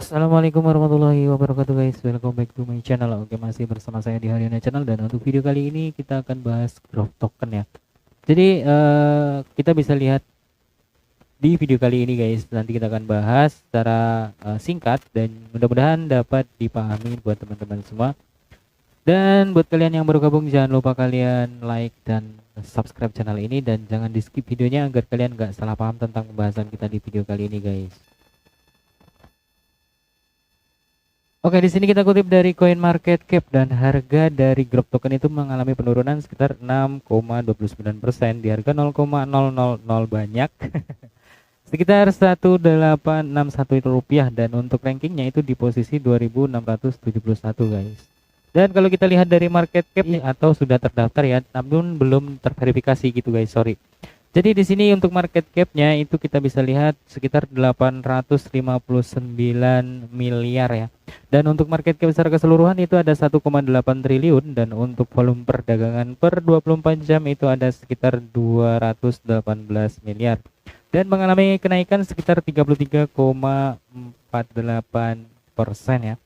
Assalamualaikum warahmatullahi wabarakatuh guys, welcome back to my channel. Oke, masih bersama saya di Haryana Channel, dan untuk video kali ini kita akan bahas growth token ya. Jadi kita bisa lihat di video kali ini guys, nanti kita akan bahas secara singkat dan mudah-mudahan dapat dipahami buat teman-teman semua. Dan buat kalian yang baru gabung, jangan lupa kalian like dan subscribe channel ini, dan jangan di skip videonya agar kalian gak salah paham tentang pembahasan kita di video kali ini guys. Oke, di sini kita kutip dari CoinMarketCap, dan harga dari Grok token itu mengalami penurunan sekitar 6,29% di harga 0,000 banyak sekitar 1861 itu rupiah, dan untuk rankingnya itu di posisi 2671 guys. Dan kalau kita lihat dari market cap atau sudah terdaftar ya, namun belum terverifikasi gitu guys, sorry. Jadi di sini untuk market cap-nya itu kita bisa lihat sekitar 859 miliar ya. Dan untuk market cap secara keseluruhan itu ada 1,8 triliun, dan untuk volume perdagangan per 24 jam itu ada sekitar 218 miliar. Dan mengalami kenaikan sekitar 33,48% ya.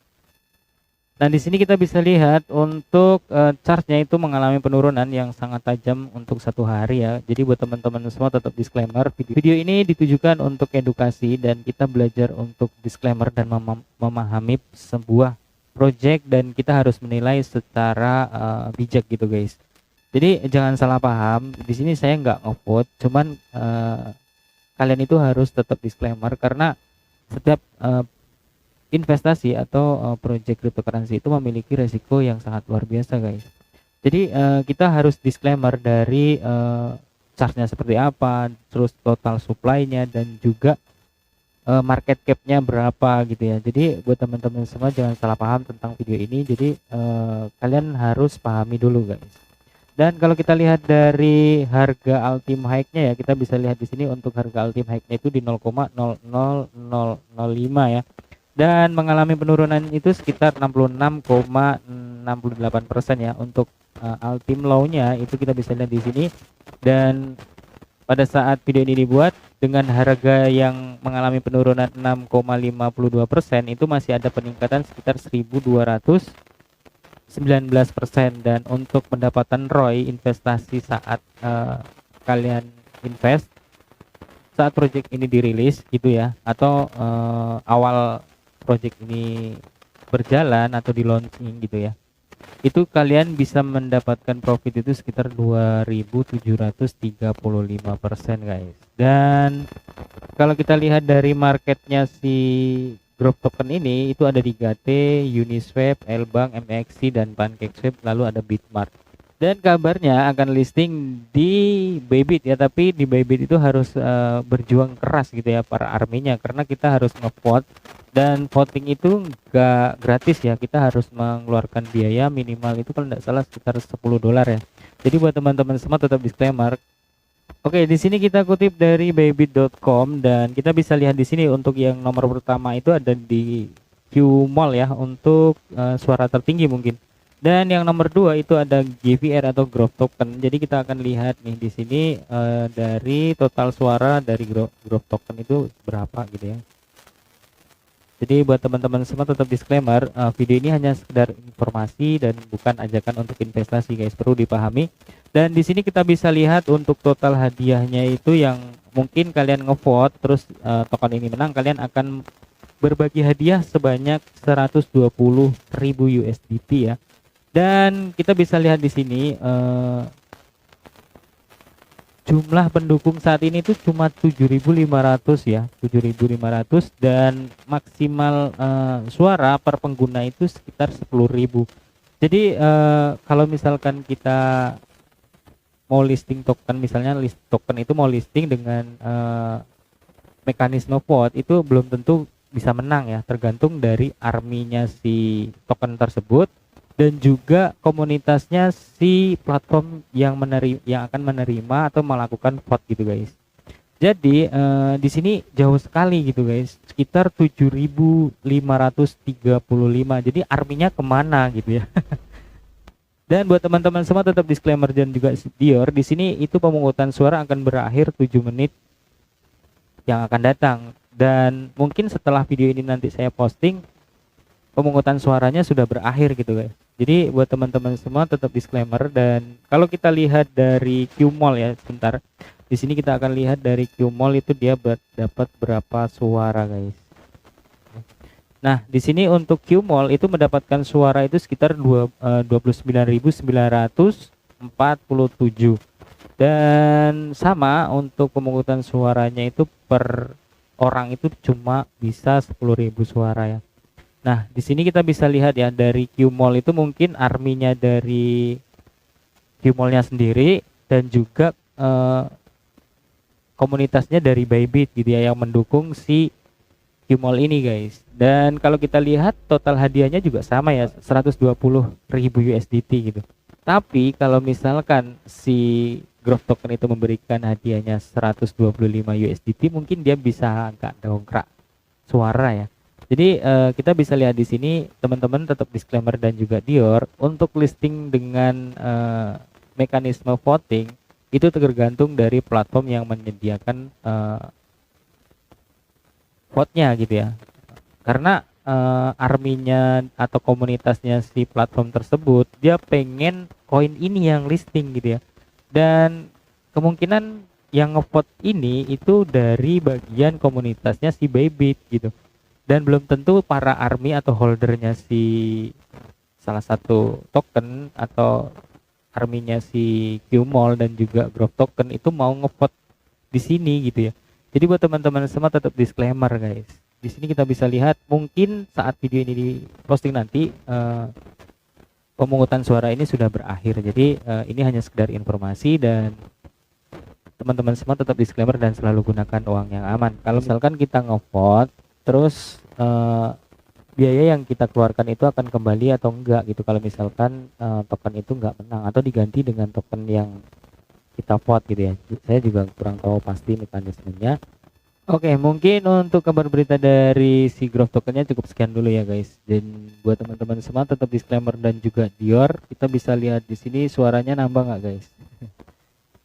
Nah, di sini kita bisa lihat untuk chartnya itu mengalami penurunan yang sangat tajam untuk satu hari ya. Jadi buat teman-teman semua tetap disclaimer, video ini ditujukan untuk edukasi dan kita belajar untuk disclaimer dan memahami sebuah project, dan kita harus menilai secara bijak gitu guys. Jadi jangan salah paham, di sini saya nggak nge-vote, cuman kalian itu harus tetap disclaimer karena setiap investasi atau project cryptocurrency itu memiliki resiko yang sangat luar biasa guys. Jadi kita harus disclaimer dari chartnya seperti apa, terus total supply-nya, dan juga market cap-nya berapa gitu ya. Jadi buat teman-teman semua jangan salah paham tentang video ini. Jadi kalian harus pahami dulu guys. Dan kalau kita lihat dari harga ultimate high-nya ya, kita bisa lihat di sini untuk harga ultimate high-nya itu di 0,00005 ya. Dan mengalami penurunan itu sekitar 66,68% ya. Untuk ultimate low-nya itu kita bisa lihat di sini, dan pada saat video ini dibuat dengan harga yang mengalami penurunan 6,52%, itu masih ada peningkatan sekitar 1219%. Dan untuk pendapatan ROI investasi saat kalian invest saat project ini dirilis gitu ya, atau awal project ini berjalan atau di launching gitu ya, itu kalian bisa mendapatkan profit itu sekitar 2735% guys. Dan kalau kita lihat dari marketnya si Grok token ini, itu ada 3T, Uniswap, Lbank, MXC, dan PancakeSwap, lalu ada Bitmart. Dan kabarnya akan listing di Bybit ya, tapi di Bybit itu harus berjuang keras gitu ya para arminya, karena kita harus ngevote, dan voting itu enggak gratis ya, kita harus mengeluarkan biaya minimal itu kalau tidak salah sekitar $10 ya. Jadi buat teman-teman semua tetap disclaimer. Oke, di sini kita kutip dari bybit.com, dan kita bisa lihat di sini untuk yang nomor pertama itu ada di Qmall ya, untuk suara tertinggi mungkin. Dan yang nomor 2 itu ada GVR atau Growth Token. Jadi kita akan lihat nih di sini dari total suara dari Growth Token itu berapa gitu ya. Jadi buat teman-teman semua tetap disclaimer, video ini hanya sekedar informasi dan bukan ajakan untuk investasi guys, perlu dipahami. Dan di sini kita bisa lihat untuk total hadiahnya itu yang mungkin kalian ngevote terus token ini menang, kalian akan berbagi hadiah sebanyak 120.000 USDT ya. Dan kita bisa lihat di sini jumlah pendukung saat ini itu cuma 7.500 ya, 7.500, dan maksimal suara per pengguna itu sekitar 10.000. Jadi kalau misalkan kita mau listing token, misalnya list token itu mau listing dengan mekanisme vote, itu belum tentu bisa menang ya, tergantung dari arminya si token tersebut dan juga komunitasnya si platform yang akan menerima atau melakukan vote gitu guys. Jadi di sini jauh sekali gitu guys, sekitar 7.535. Jadi arminya kemana gitu ya. Dan buat teman-teman semua tetap disclaimer dan juga Dior, di sini itu pemungutan suara akan berakhir 7 menit yang akan datang. Dan mungkin setelah video ini nanti saya posting, pemungutan suaranya sudah berakhir gitu guys. Jadi buat teman-teman semua tetap disclaimer. Dan kalau kita lihat dari Qmall ya, sebentar. Di sini kita akan lihat dari Qmall itu dia dapat berapa suara guys. Nah, di sini untuk Qmall itu mendapatkan suara itu sekitar 29.947. Dan sama untuk pemungutan suaranya itu per orang itu cuma bisa 10.000 suara ya. Nah, di sini kita bisa lihat ya dari Qmall itu mungkin arminya dari Qmall-nya sendiri dan juga komunitasnya dari Bybit gitu ya yang mendukung si Qmall ini guys. Dan kalau kita lihat total hadiahnya juga sama ya, 120.000 USDT gitu. Tapi kalau misalkan si Growth Token itu memberikan hadiahnya 125 USDT, mungkin dia bisa agak dongkrak suara ya. Jadi kita bisa lihat di sini teman-teman tetap disclaimer dan juga Dior untuk listing dengan mekanisme voting itu tergantung dari platform yang menyediakan vote-nya gitu ya. Karena arminya atau komunitasnya si platform tersebut dia pengen koin ini yang listing gitu ya. Dan kemungkinan yang ngevote ini itu dari bagian komunitasnya si Bybit gitu. Dan belum tentu para army atau holdernya si salah satu token atau arminya si Qmall dan juga Growth Token itu mau ngevote di sini gitu ya. Jadi buat teman-teman semua tetap disclaimer guys. Di sini kita bisa lihat mungkin saat video ini di posting nanti pemungutan suara ini sudah berakhir. Jadi ini hanya sekedar informasi dan teman-teman semua tetap disclaimer dan selalu gunakan uang yang aman. Kalau misalkan kita ngevote terus biaya yang kita keluarkan itu akan kembali atau enggak gitu kalau misalkan token itu enggak menang atau diganti dengan token yang kita vote gitu ya. Saya juga kurang tahu pasti mekanismenya. Oke, mungkin untuk kabar berita dari si Growth Tokennya cukup sekian dulu ya guys. Dan buat teman-teman semua tetap disclaimer dan juga Dior, kita bisa lihat di sini suaranya nambah nggak guys?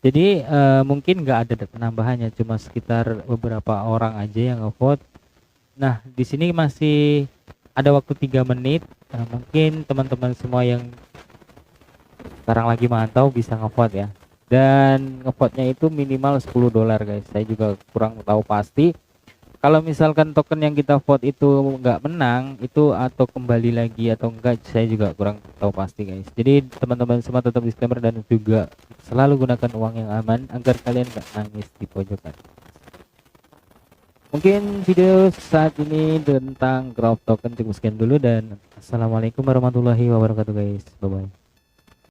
Jadi mungkin nggak ada penambahannya, cuma sekitar beberapa orang aja yang ngevote. Nah, di sini masih ada waktu 3 menit. Nah, mungkin teman-teman semua yang sekarang lagi mantau bisa ngevote ya. Dan ngevote-nya itu minimal $10 guys. Saya juga kurang tahu pasti. Kalau misalkan token yang kita vote itu nggak menang itu atau kembali lagi atau enggak, saya juga kurang tahu pasti guys. Jadi teman-teman semua tetap disclaimer dan juga selalu gunakan uang yang aman agar kalian nggak nangis di pojokan. Mungkin video saat ini tentang Growth Token cukup sekian dulu dan assalamualaikum warahmatullahi wabarakatuh guys. Bye bye.